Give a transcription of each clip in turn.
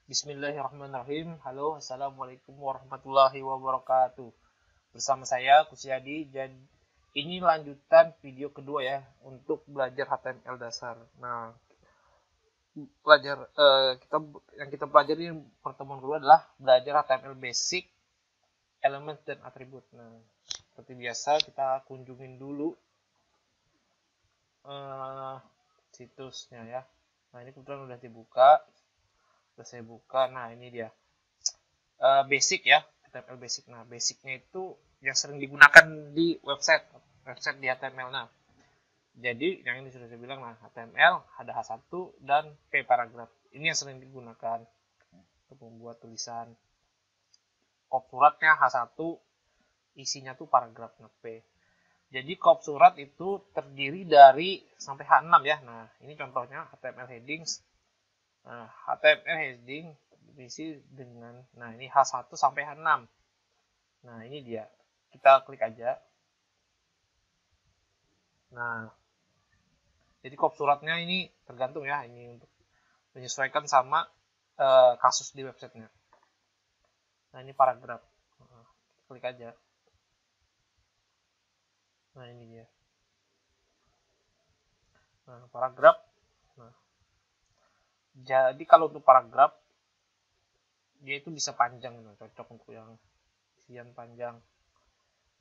Bismillahirrahmanirrahim. Halo, assalamualaikum warahmatullahi wabarakatuh. Bersama saya Kusyadi. Dan ini lanjutan video kedua ya untuk belajar HTML dasar. Nah, yang kita pelajari pertemuan kedua adalah belajar HTML basic, element dan atribut. Nah, seperti biasa kita kunjungin dulu situsnya ya. Nah, ini kebetulan udah dibuka. Udah saya buka. Nah, ini dia. Basic ya, HTML basic. Nah, basicnya itu yang sering digunakan di website di HTML. Nah, jadi yang ini sudah saya bilang, nah HTML ada H1 dan P paragraf. Ini yang sering digunakan untuk membuat tulisan. Kop suratnya H1, isinya tuh paragrafnya P. Jadi kop surat itu terdiri dari sampai H6 ya. Nah, ini contohnya HTML headings. Nah, HTML heading diisi dengan, nah ini H1 sampai H6. Nah, ini dia. Kita klik aja. Nah, jadi kop suratnya ini tergantung ya, ini untuk menyesuaikan sama kasus di websitenya. Nah, ini paragraf. Nah, klik aja. Nah, ini dia. Nah, paragraf. Nah, jadi kalau untuk paragraf, dia itu bisa panjang, nah, cocok untuk yang isian panjang.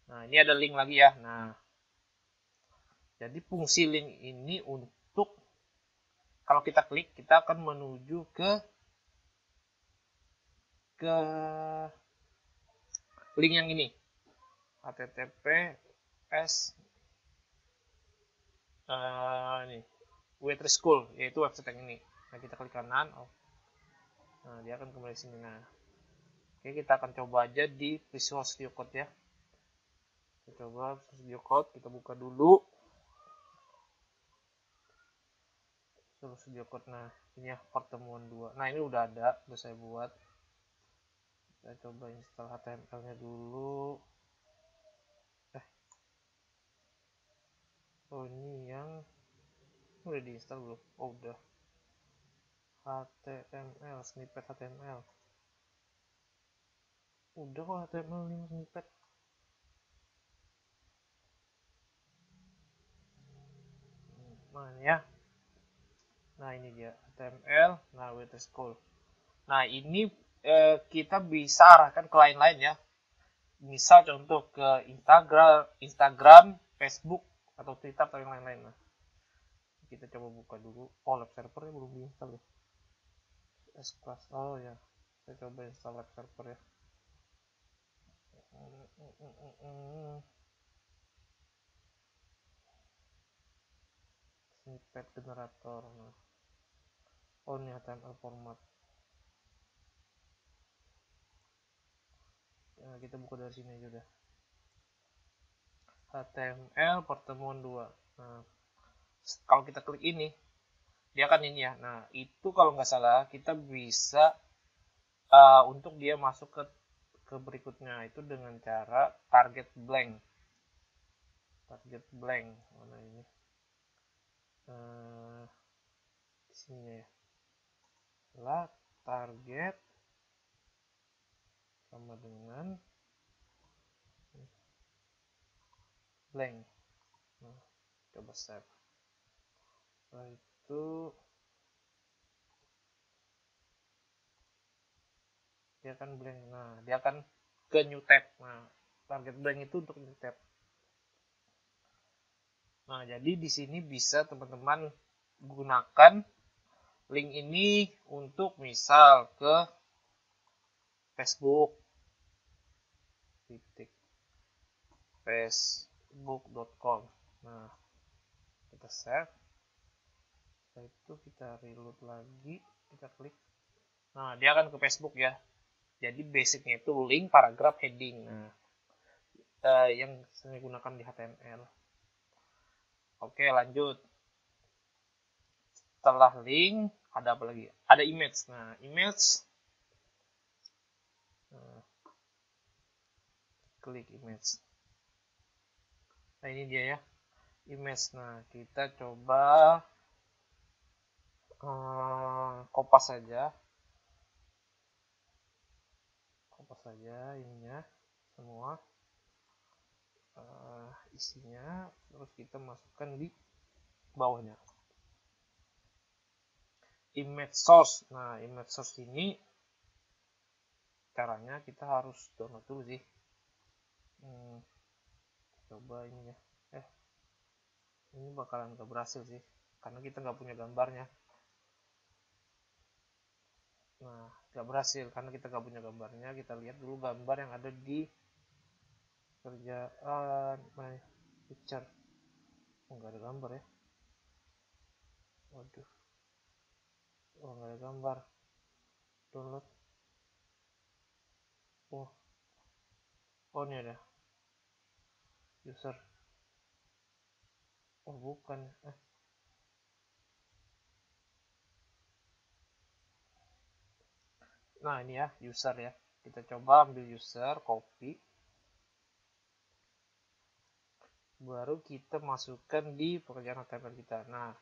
Nah, ini ada link lagi ya. Nah, jadi fungsi link ini untuk kalau kita klik, kita akan menuju ke link yang ini, https ini Waitress School, yaitu website yang ini. Nah, kita klik kanan. Nah, dia akan kembali sini. Nah, oke, kita akan coba aja di Visual Studio Code ya. Kita coba Visual Studio Code, kita buka dulu Visual Studio Code. Nah, ini ya pertemuan 2. Nah, ini udah saya buat. Kita coba install HTML-nya dulu. Oh, ini yang udah diinstal belum? Oh, udah. HTML, snippet HTML. Udah kok HTML 5 snippet. Nah, ini ya. Nah, ini dia HTML. Nah, Waitress School. Nah, ini kita bisa arahkan ke lain-lain ya. Misal contoh ke Instagram, Facebook, atau Twitter atau yang lain-lain. Nah, kita coba buka dulu. Oh, lab servernya belum diinstal ya. S-Class. Oh ya, saya coba install lab server ya. Snippet generator. Nah. Oh, ini HTML format. Nah, kita buka dari sini aja udah. HTML pertemuan 2. Nah, kalau kita klik ini, dia kan ini ya. Nah, itu kalau nggak salah kita bisa untuk dia masuk ke berikutnya itu dengan cara target blank. Mana ini? Di sini ya. Lah target sama dengan blank. Nah, coba save. Setelah itu dia akan blank. Nah, dia akan ke new tab. Nah, target blank itu untuk new tab. Nah, jadi di sini bisa teman-teman gunakan link ini untuk misal ke Facebook, facebook.com. Nah, kita save. Setelah itu kita reload lagi, kita klik. Nah, dia akan ke Facebook ya. Jadi basicnya itu link, paragraf, heading. Nah, yang saya gunakan di HTML. Oke, lanjut. Setelah link, ada apa lagi? Ada image. Nah, image. Nah, klik image. Nah, ini dia ya. Image. Nah, kita coba kopas saja. hapus saja ininya semua isinya, terus kita masukkan di bawahnya image source. Nah, image source ini caranya kita harus download dulu sih. Coba ini ya. Ini bakalan gak berhasil sih karena kita nggak punya gambarnya. Nah, gak berhasil karena kita gak punya gambarnya. Kita lihat dulu gambar yang ada di kerjaan picture. Nggak ada gambar ya. Waduh, nggak ada gambar. Download. Ini ada user. Bukan. Nah, ini ya user ya. Kita coba ambil user, copy, baru kita masukkan di pekerjaan HTML kita. Nah,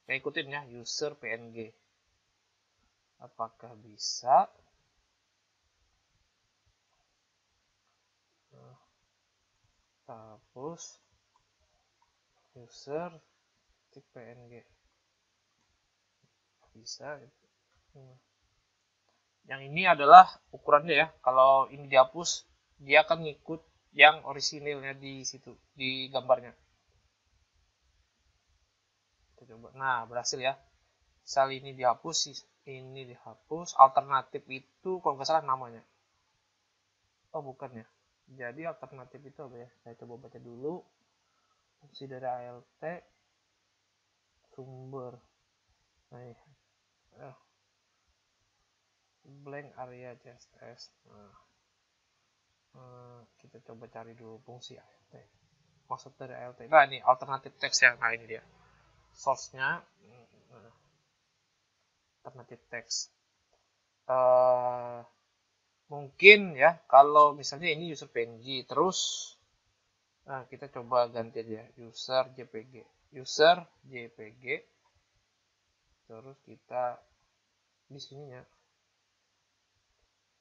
saya ikutin ya, user PNG. Apakah bisa? Hapus user PNG. Bisa. Yang ini adalah ukurannya ya. Kalau ini dihapus, dia akan ngikut yang orisinilnya di situ, di gambarnya. Kita coba. Nah, berhasil ya. Misal ini dihapus, ini dihapus. Alternatif itu kalau nggak salah namanya. Bukan ya. Jadi alternatif itu apa ya? Saya coba baca dulu. Fungsi dari ALT sumber. Nah, blank area CSS. Kita coba cari dulu fungsi ALT. Maksud dari ALT. Nah, ini alternatif teks ya. Nah, ini dia. Source-nya alternatif teks. Mungkin ya kalau misalnya ini user PNG terus kita coba ganti aja user JPG terus kita di sininya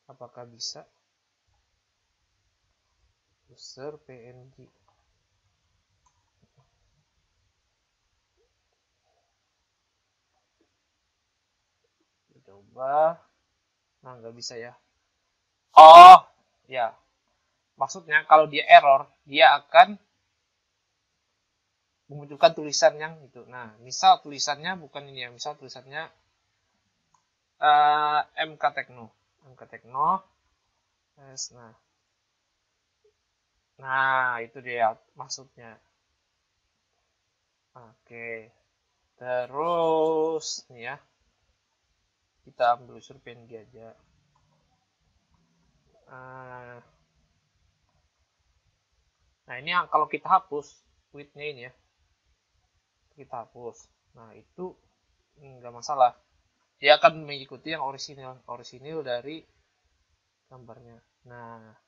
apakah bisa user PNG. Coba. Nah, nggak bisa ya. Ya. Maksudnya kalau dia error, dia akan memunculkan tulisan yang itu. Nah, misal tulisannya bukan ini ya. Misal tulisannya MK Tekno. Nah, itu dia maksudnya. Oke. Terus nih ya. Kita ambil unsur PNG aja. Nah, ini yang kalau kita hapus width-nya ini ya. Kita hapus. Nah, itu nggak masalah. Dia akan mengikuti yang orisinil dari gambarnya. Nah,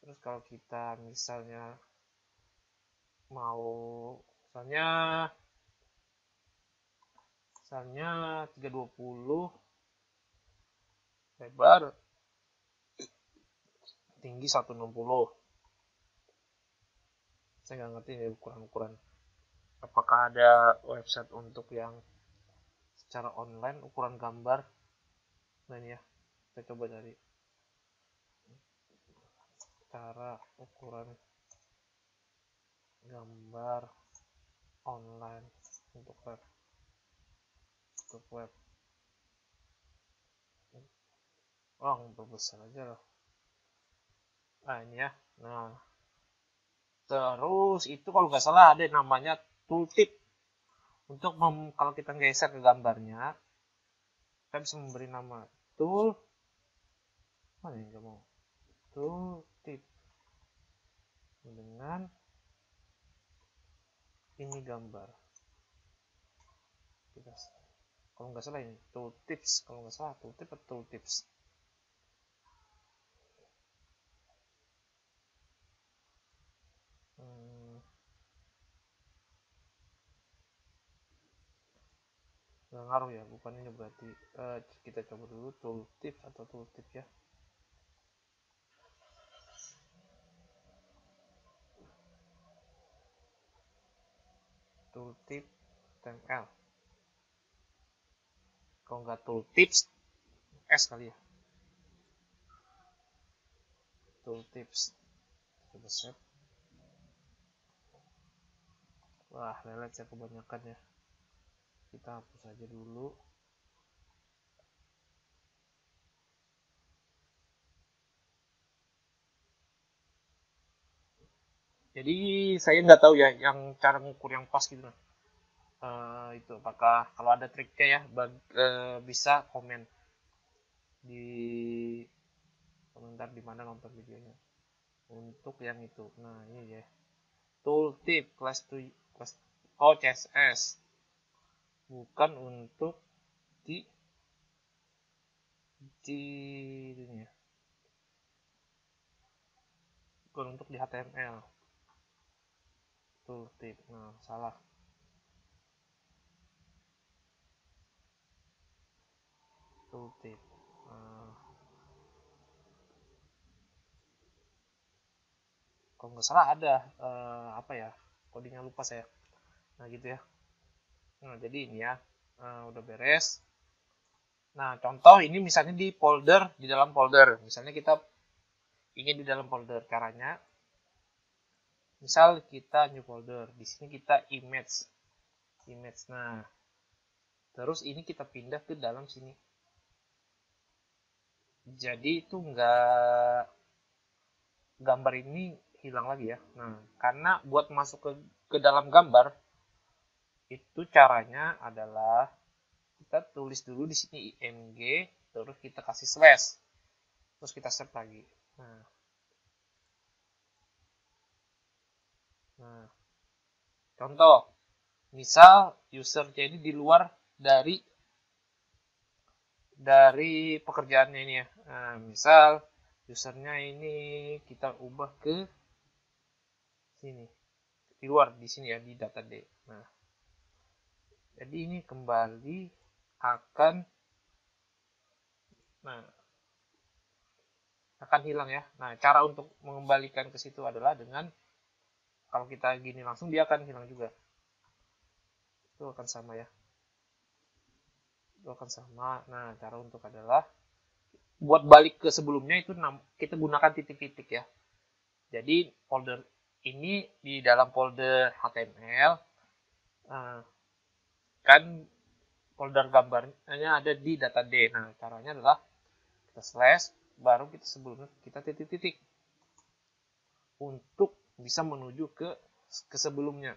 terus kalau kita misalnya mau misalnya 320 lebar tinggi 160. Saya nggak ngerti ya ukuran-ukuran. Apakah ada website untuk yang secara online ukuran gambar? Nah, ini ya, kita coba cari cara ukuran gambar online untuk web. Besar aja loh. Nah, ini ya. Nah, terus itu kalau nggak salah ada namanya tooltip. Untuk kalau kita geser ke gambarnya, kita bisa memberi nama tool. Mana yang nggak mau? Tooltip. Dengan ini gambar. Kita kalau nggak salah ini tooltips. Kalau nggak salah tooltip atau tooltips. Nggak ngaruh ya, bukan ini berarti. Kita coba dulu tooltip atau tooltip ya. tooltip HTML. Kalau nggak tooltips S kali ya, tooltips. Coba save. Wah, lelet ya kebanyakan ya, kita hapus aja dulu. Jadi saya nggak tahu ya yang cara mengukur yang pas gitu. Itu apakah kalau ada triknya ya, bisa komen di komentar di mana nonton videonya untuk yang itu. Nah ini ya, tooltip class CSS, bukan untuk di ini ya, bukan untuk di HTML. Tooltip, nah salah. Tooltip, kalau nggak salah ada apa ya, codingnya lupa saya. Nah gitu ya. Nah jadi ini ya, udah beres. Nah contoh ini misalnya di folder, di dalam folder, misalnya kita ingin di dalam folder, caranya misal kita new folder, di sini kita image. Nah terus ini kita pindah ke dalam sini, jadi itu nggak, gambar ini hilang lagi ya. Nah karena buat masuk ke dalam gambar itu caranya adalah kita tulis dulu di sini img, terus kita kasih slash, terus kita save lagi. Nah contoh misal usernya ini di luar dari pekerjaannya ini ya. Nah, misal usernya ini kita ubah ke sini, di luar di sini ya, di data D. Nah jadi ini kembali akan hilang ya. Nah cara untuk mengembalikan ke situ adalah dengan, kalau kita gini langsung dia akan hilang juga, itu akan sama ya, itu akan sama. Nah cara untuk adalah buat balik ke sebelumnya itu kita gunakan titik-titik ya. Jadi folder ini di dalam folder HTML, kan folder gambarnya ada di data D. Nah caranya adalah kita slash, baru kita sebelumnya kita titik-titik untuk bisa menuju ke sebelumnya.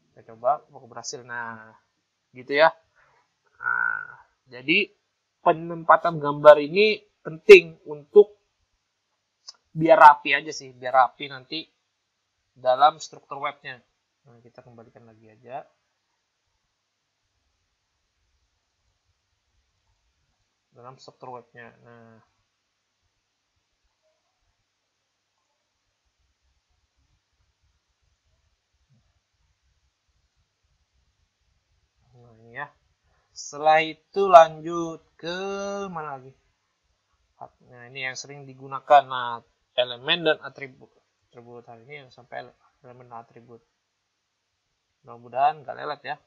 Kita coba mau berhasil. Nah gitu ya. Nah, jadi penempatan gambar ini penting untuk biar rapi aja sih, biar rapi nanti dalam struktur webnya. Nah kita kembalikan lagi aja. Dalam struktur webnya. Nah ini ya. Setelah itu lanjut ke mana lagi? Nah ini yang sering digunakan. Nah elemen dan atribut. Atribut hari ini yang sampai elemen dan atribut. Mudah-mudahan nggak lelet ya.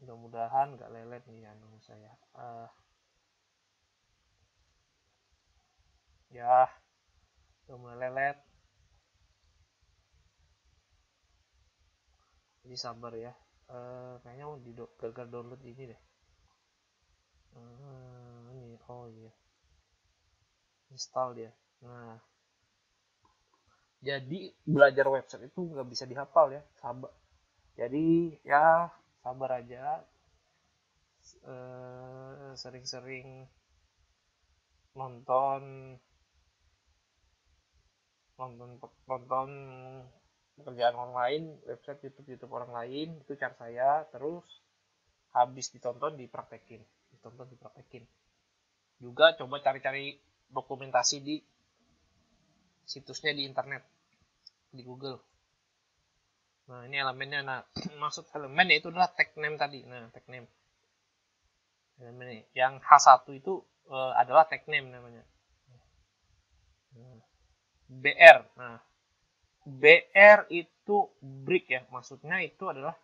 Mudah-mudahan nggak lelet nih anu saya. Ya udah mulai lelet. Jadi sabar ya. Kayaknya mau gagal download ini deh. Ini oh iya, install dia. Nah jadi belajar website itu nggak bisa dihafal ya, sabar. Jadi ya sabar aja, sering-sering nonton pekerjaan orang lain, website YouTube orang lain, itu cara saya. Terus habis ditonton dipraktekin juga, coba cari-cari dokumentasi di situsnya di internet, di Google. Nah ini elemennya. Nah maksud elemen itu adalah tag name tadi. Nah tag name elemen yang H1 itu adalah tag name namanya. BR. Nah, BR itu break ya, maksudnya itu adalah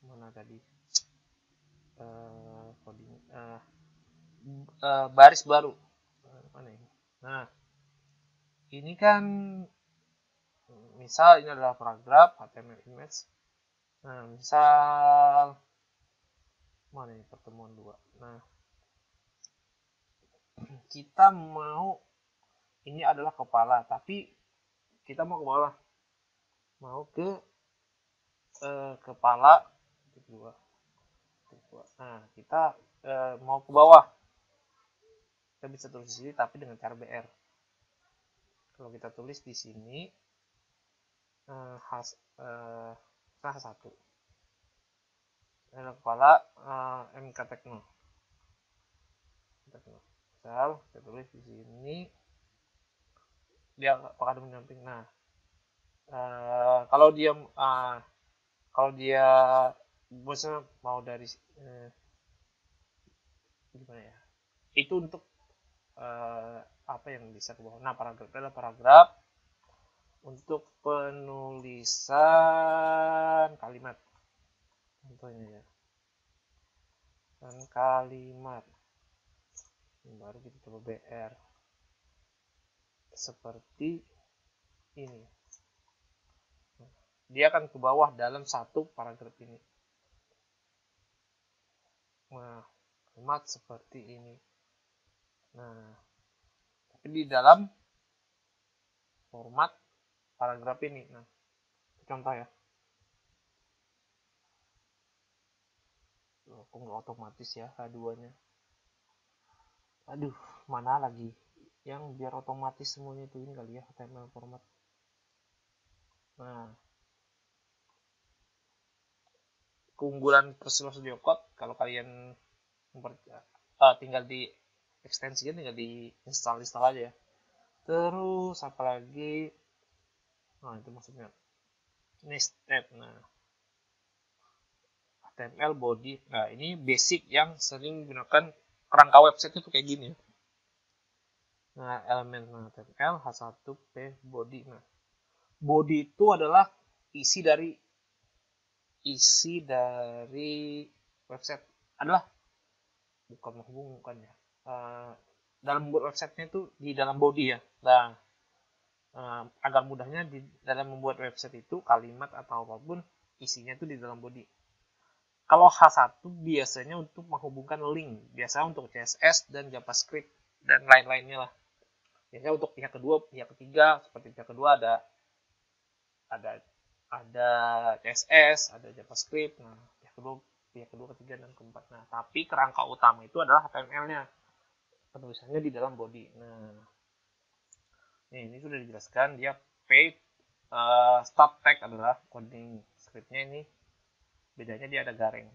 mana tadi coding baris baru. Mana ini? Nah, ini kan misal ini adalah paragraf HTML image. Nah, misal mana ini pertemuan 2. Nah, kita mau ini adalah kepala, tapi kita mau ke bawah, mau ke kepala kedua. Nah, kita mau ke bawah, kita bisa tulis di sini tapi dengan cara BR. Kalau kita tulis di sini H1 kepala MK Tekno. Misal kita tulis di sini dia apakah ada menyamping. Nah, kalau dia bosnya mau dari gimana ya, itu untuk apa yang bisa ke bawah. Nah, paragraf adalah paragraf untuk penulisan kalimat, contohnya ya, dan kalimat baru kita coba BR seperti ini. Dia akan ke bawah dalam satu paragraf ini. Nah, kalimat seperti ini. Nah, tapi di dalam format paragraf ini. Nah, contoh ya. Kok nggak otomatis ya H2-nya. Aduh, mana lagi yang biar otomatis semuanya itu ini kali ya, HTML format. Nah, keunggulan Visual Studio Code kalau kalian tinggal di ekstensinya tinggal di install aja ya. Terus apalagi, nah itu maksudnya nested. Nah, HTML body. Nah, ini basic yang sering digunakan kerangka website itu kayak gini. Nah, elemen HTML H1P body. Nah, body itu adalah isi dari website, adalah bukan menghubungkan ya. Dalam membuat websitenya itu di dalam body ya. Nah, agar mudahnya di dalam membuat website itu kalimat atau apapun isinya itu di dalam body. Kalau H1 biasanya untuk menghubungkan link, biasanya untuk CSS dan JavaScript dan lain-lainnya lah. Biasanya untuk pihak kedua, pihak ketiga, seperti pihak kedua ada CSS, ada JavaScript. Nah, pihak kedua, ketiga, dan keempat. Nah, tapi kerangka utama itu adalah HTML-nya. Penulisannya di dalam body. Nah, ini sudah dijelaskan. Dia paid start tag adalah coding scriptnya ini. Bedanya dia ada garing.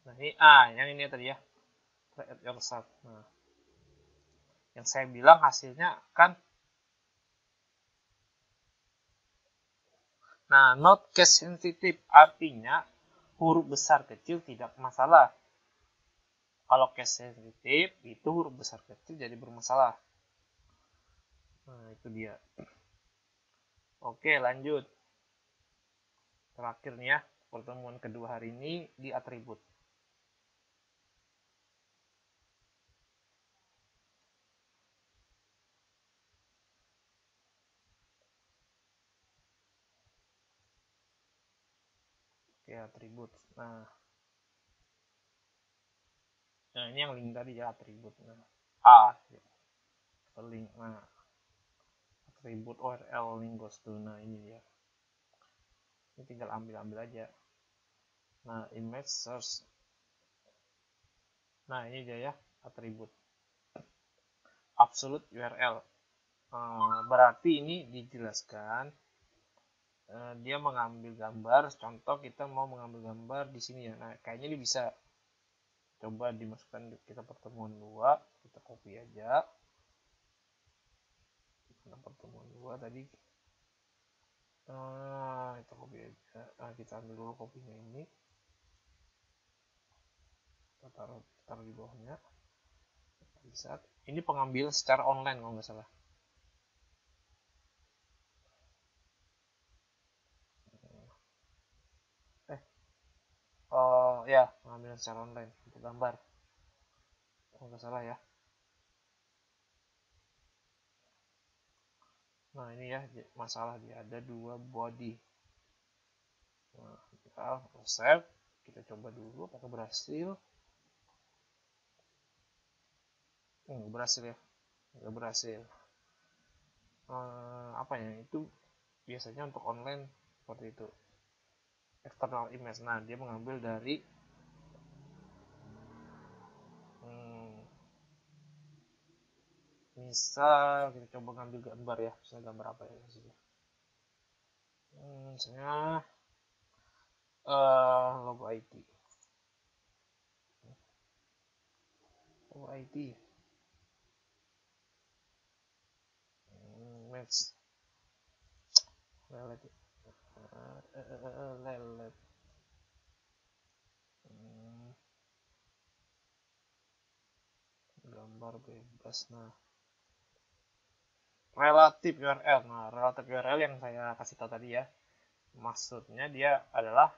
Nah ini yang ini tadi ya, create yourself. Nah, yang saya bilang hasilnya kan, nah not case sensitive artinya huruf besar kecil tidak masalah. Kalau case sensitive itu huruf besar kecil jadi bermasalah. Nah itu dia. Oke, lanjut. Terakhir nih ya, pertemuan kedua hari ini di atribut. Oke, atribut. Nah ini yang link tadi ya, atribut. Nah, link. Nah, atribut URL link goes to. Nah ini dia. Ini tinggal ambil aja. Nah, image source. Nah, ini dia ya, atribut. Absolute URL. Berarti ini dijelaskan dia mengambil gambar. Contoh kita mau mengambil gambar di sini ya. Nah, kayaknya ini bisa coba dimasukkan kita pertemuan 2. Kita copy aja. Nah, pertemuan 2 tadi. Kita copy aja. Nah, kita ambil dulu kopinya ini. taruh di bawahnya. Bisa. Ini pengambil secara online kalau nggak salah. Ya, pengambilan secara online untuk gambar kalau nggak salah ya. Nah ini ya masalah, dia ada 2 body. Nah, kita save, kita coba dulu apakah berhasil. Nggak berhasil ya, nggak berhasil. Apa ya, itu biasanya untuk online seperti itu, external image. Nah dia mengambil dari misal kita coba ngambil gambar ya, misalnya gambar apa ya maksudnya. Misalnya logo IT. Logo IT. Match. Lelet. Lelet. Gambar bebas. Nah, relatif URL. Nah, relatif URL yang saya kasih tahu tadi ya, maksudnya dia adalah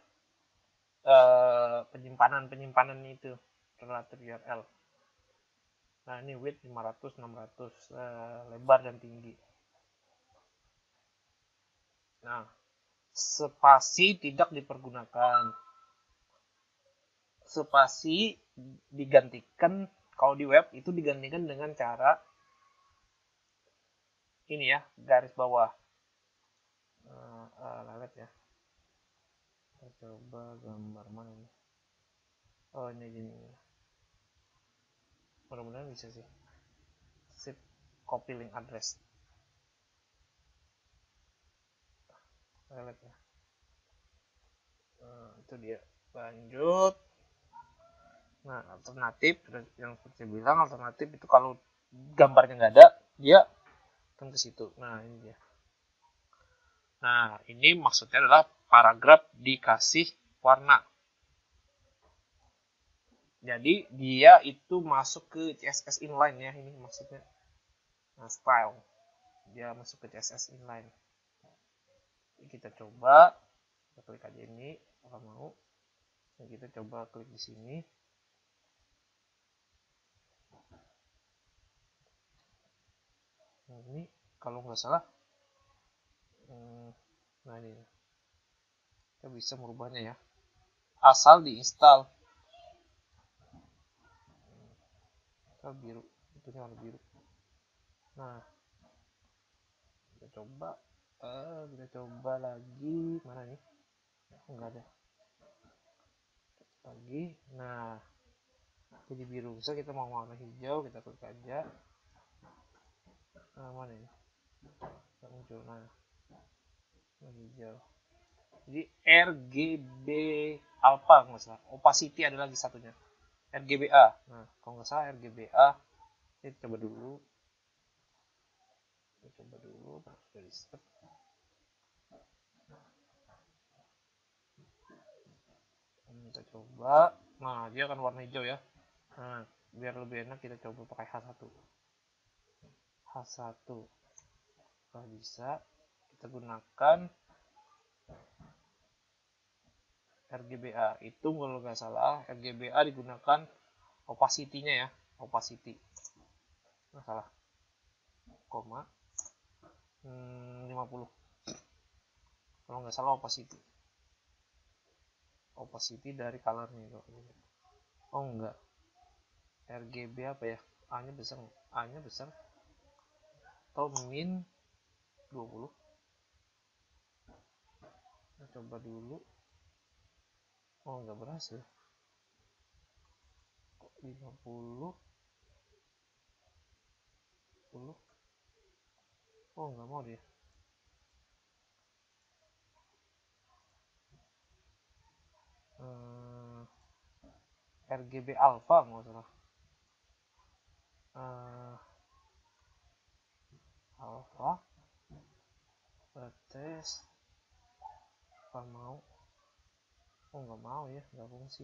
penyimpanan itu relatif URL. Nah ini width 500 600, lebar dan tinggi. Nah spasi tidak dipergunakan. Spasi digantikan kalau di web itu digantikan dengan cara ini ya, garis bawah. Lelet ya. Kita coba gambar mana ini. Oh ini gini. Mudah-mudahan bisa sih. Sip, copy link address. Lelet ya. Itu dia. Lanjut. Nah alternatif yang seperti saya bilang, alternatif itu kalau gambarnya nggak ada, dia akan ke situ. Nah ini dia. Nah ini maksudnya adalah paragraf dikasih warna. Jadi dia itu masuk ke CSS inline ya, ini maksudnya. Nah, style dia masuk ke CSS inline. Jadi kita coba, kita klik aja ini kalau mau. Nah, kita coba klik di sini. Nah, ini kalau nggak salah, nah ini kita bisa merubahnya ya, asal diinstal. Biru, itu warna biru. Nah kita coba lagi, mana nih, enggak ada lagi. Nah jadi biru. Bisa kita mau warna hijau, kita klik aja. Nah mana ini muncul. Nah warna hijau. Jadi RGB alpha nggak salah, opacity ada lagi satunya, RGBA. Nah kalau nggak salah RGBA. Kita coba dulu, dari step. Kita coba. Nah dia akan warna hijau ya. Nah biar lebih enak kita coba pakai H1. Kalau bisa kita gunakan RGBA. Itu kalau nggak salah RGBA digunakan opacity-nya ya, opacity. Nggak salah, 50 kalau nggak salah opacity dari colornya itu. Oh enggak, RGB apa ya, A nya besar atau min 20. Kita coba dulu. Oh enggak berhasil. 50. Oh enggak mau dia. RGB alpha nggak salah. Alpha tes apa mau. Oh nggak mau ya, nggak fungsi.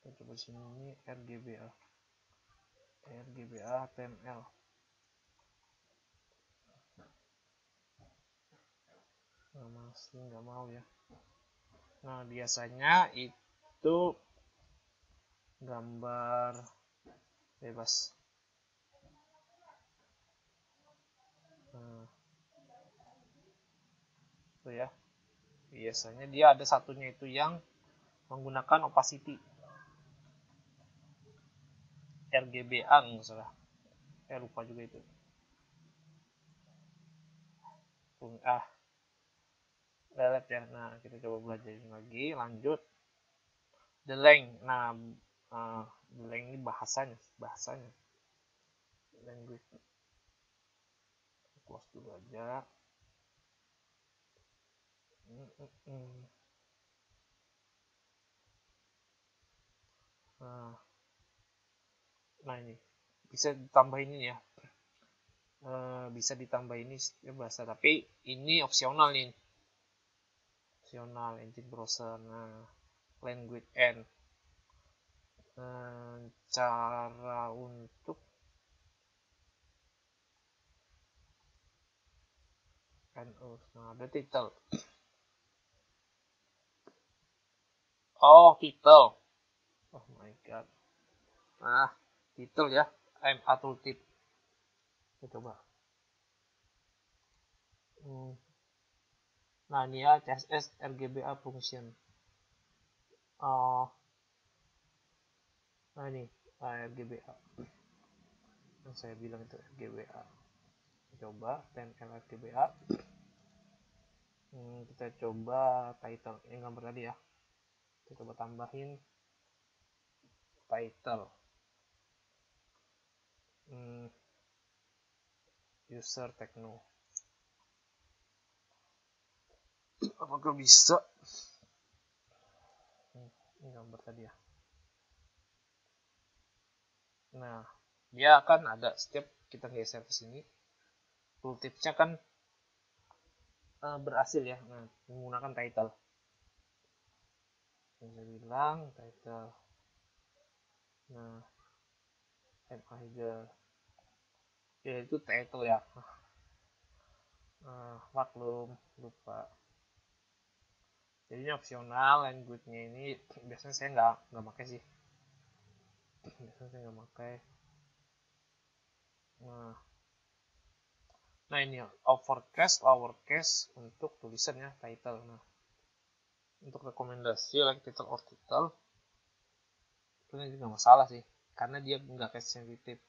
Coba sini ini RGBA HTML. Nah, masih nggak mau ya. Nah, biasanya itu gambar bebas. Nah, itu ya. Biasanya dia ada satunya itu yang menggunakan opacity. RGBA nggak salah. Lupa juga itu. Lelet ya. Nah, kita coba belajar lagi. Lanjut. The length. Nah, the length ini bahasanya. Language. Close dulu aja. Nah ini bisa ditambah ini ya. Bisa ditambah ini ya bahasa, tapi ini opsional nih. Opsional engine browser. Nah, language and cara untuk nah ada title. Title. Oh my god. Nah, title ya. MA tooltip. Kita coba. Nah, ini ya CSS RGBA function. Nah ini RGBA. Yang saya bilang itu RGBA. Coba HTML RGBA. Kita coba title. Ini gambar tadi ya. Kita coba tambahin title. User techno. Apakah bisa? Ini gambar tadi ya. Nah, dia akan ada setiap kita geser ke sini. Tooltipsnya kan berhasil ya. Nah, menggunakan title. Yang saya bilang title. Nah, MA header. Ya itu title ya. Maklum, lupa. Jadi ini opsional, language-nya ini biasanya saya nggak pakai sih. Biasanya saya nggak pakai. Nah ini uppercase, lowercase untuk tulisan ya, title. Nah, untuk rekomendasi like title or title itu juga masalah sih, karena dia nggak case sensitif.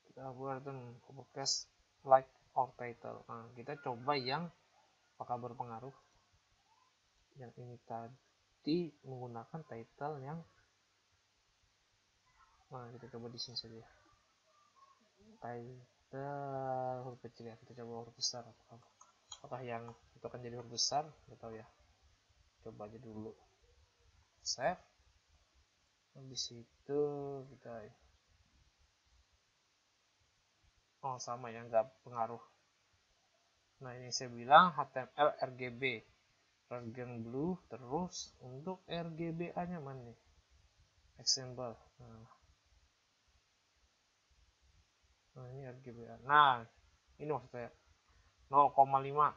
Kita buat uppercase like or title. Nah, kita coba yang apakah berpengaruh. Yang ini tadi menggunakan title yang kita coba di sini saja. Title huruf kecil ya, kita coba huruf besar. Apakah yang itu akan jadi huruf besar? Nggak tahu ya. Coba aja dulu. Save. Habis itu kita sama ya, nggak pengaruh. Nah ini saya bilang HTML RGB Radiant Blue. Terus untuk RGBA nya mana nih? Example. Nah ini RGBA. Nah ini maksud saya 0,5.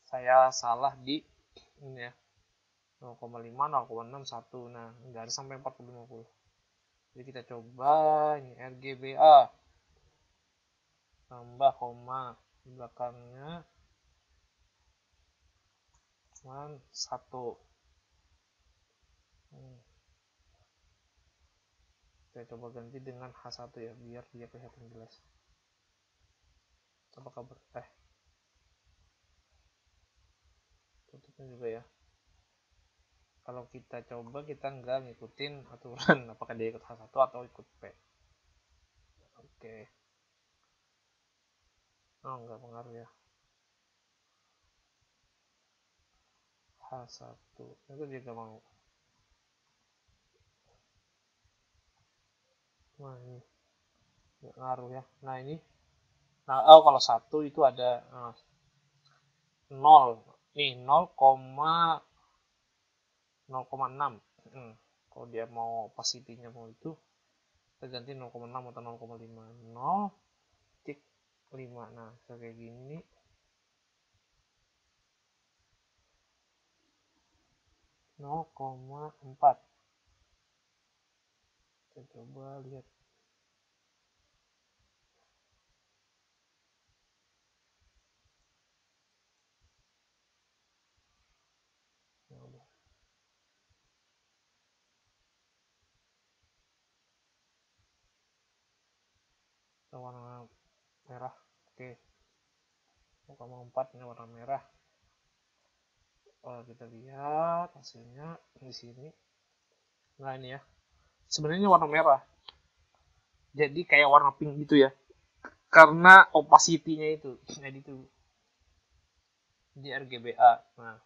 Saya salah di ini ya. 0,5, 0,6, 1. Nah, nggak ada sampai 40-50. Jadi kita coba ini RGBA. Tambah koma di belakangnya. 1. Saya coba ganti dengan H1 ya, biar dia kelihatan jelas. Apa kabar? Tutupnya juga ya. Kalau kita coba, kita nggak ngikutin aturan apakah dia ikut H1 atau ikut P. Oke. Nggak pengaruh ya. H1 itu dia nggak mau. Nah ini nggak ngaruh ya. Nah ini kalau 1 itu ada 0 nih 0,5 0,6. Kalau dia mau opacity-nya mau itu, kita ganti 0,6 atau 0,5. 0,5. Nah, kayak gini. 0,4. Kita coba lihat. Warna merah. Oke. 0,4 ini warna merah. Kita lihat hasilnya di sini. Nah, ini ya. Sebenarnya warna merah. Jadi kayak warna pink gitu ya. Karena opacity-nya itu. Jadi itu di RGBA. Nah.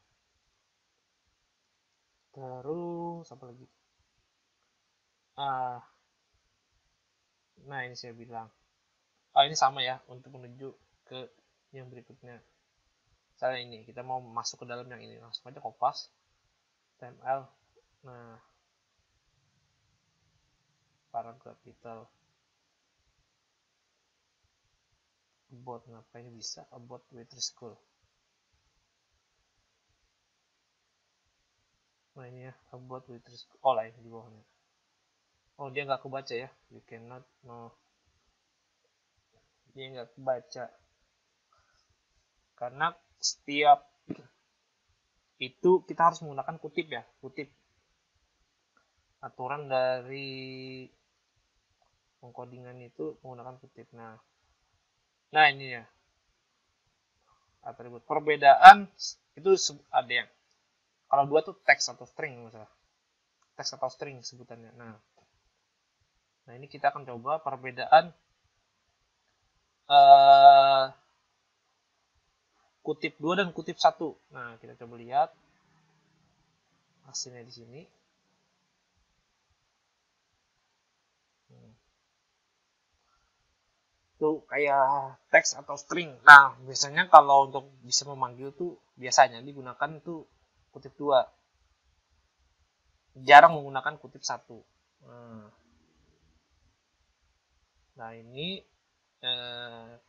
Terus apa lagi? Nah, ini saya bilang. Ini sama ya untuk menuju ke yang berikutnya. Misalnya ini, kita mau masuk ke dalam yang ini. Langsung aja kopas. HTML. Nah, paragraph title. About, ngapain bisa? About Waitress School. Nah, ini ya, about Waitress School. Oh, lah ini di bawahnya. Oh, dia nggak kebaca ya. You cannot, no. Dia nggak kebaca. Karena setiap itu kita harus menggunakan kutip ya. Kutip. Aturan dari pengkodingan itu menggunakan kutip. Nah ini ya. Atribut. Perbedaan itu ada yang. Kalau dua tuh teks atau string misalnya. Teks atau string sebutannya. Nah ini kita akan coba perbedaan kutip 2 dan kutip 1. Nah, kita coba lihat hasilnya di sini. Itu kayak teks atau string. Nah, biasanya kalau untuk bisa memanggil tuh biasanya digunakan tuh kutip 2. Jarang menggunakan kutip 1. Nah, ini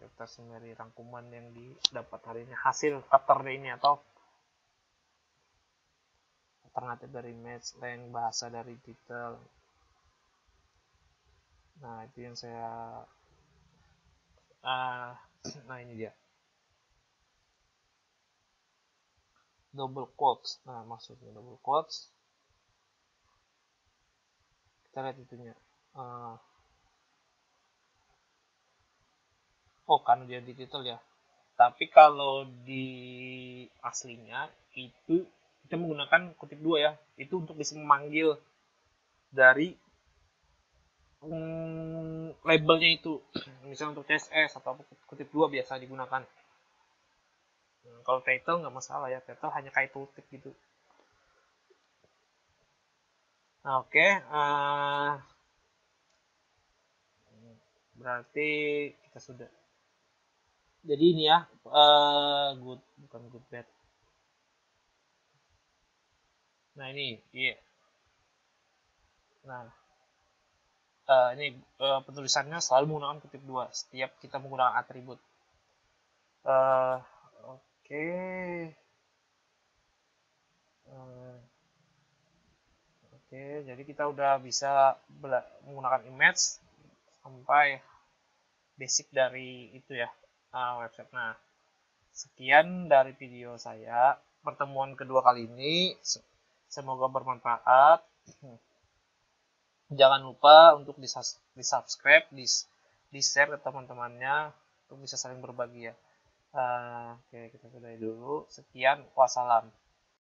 kita summary rangkuman yang didapat hari ini, hasil pattern ini atau alternatif dari match, length, bahasa dari title. Nah, itu yang saya nah ini dia double quotes. Nah, maksudnya double quotes, kita lihat itunya. Karena dia di title ya. Tapi kalau di aslinya itu kita menggunakan kutip 2 ya. Itu untuk bisa memanggil dari labelnya itu. Misalnya untuk CSS atau kutip 2 biasa digunakan. Kalau title nggak masalah ya. Title hanya kayak tooltip gitu. Nah, oke. Berarti kita sudah. Jadi ini ya, bukan good bad. Nah ini, iya. Nah, ini penulisannya selalu menggunakan kutip 2 setiap kita menggunakan atribut. Oke. Oke, jadi kita udah bisa menggunakan image sampai basic dari itu ya, website. Nah, sekian dari video saya. Pertemuan kedua kali ini semoga bermanfaat. Jangan lupa untuk di-subscribe, di-share ke teman-temannya untuk bisa saling berbagi ya. Oke, kita sudahi dulu. Sekian, wassalam.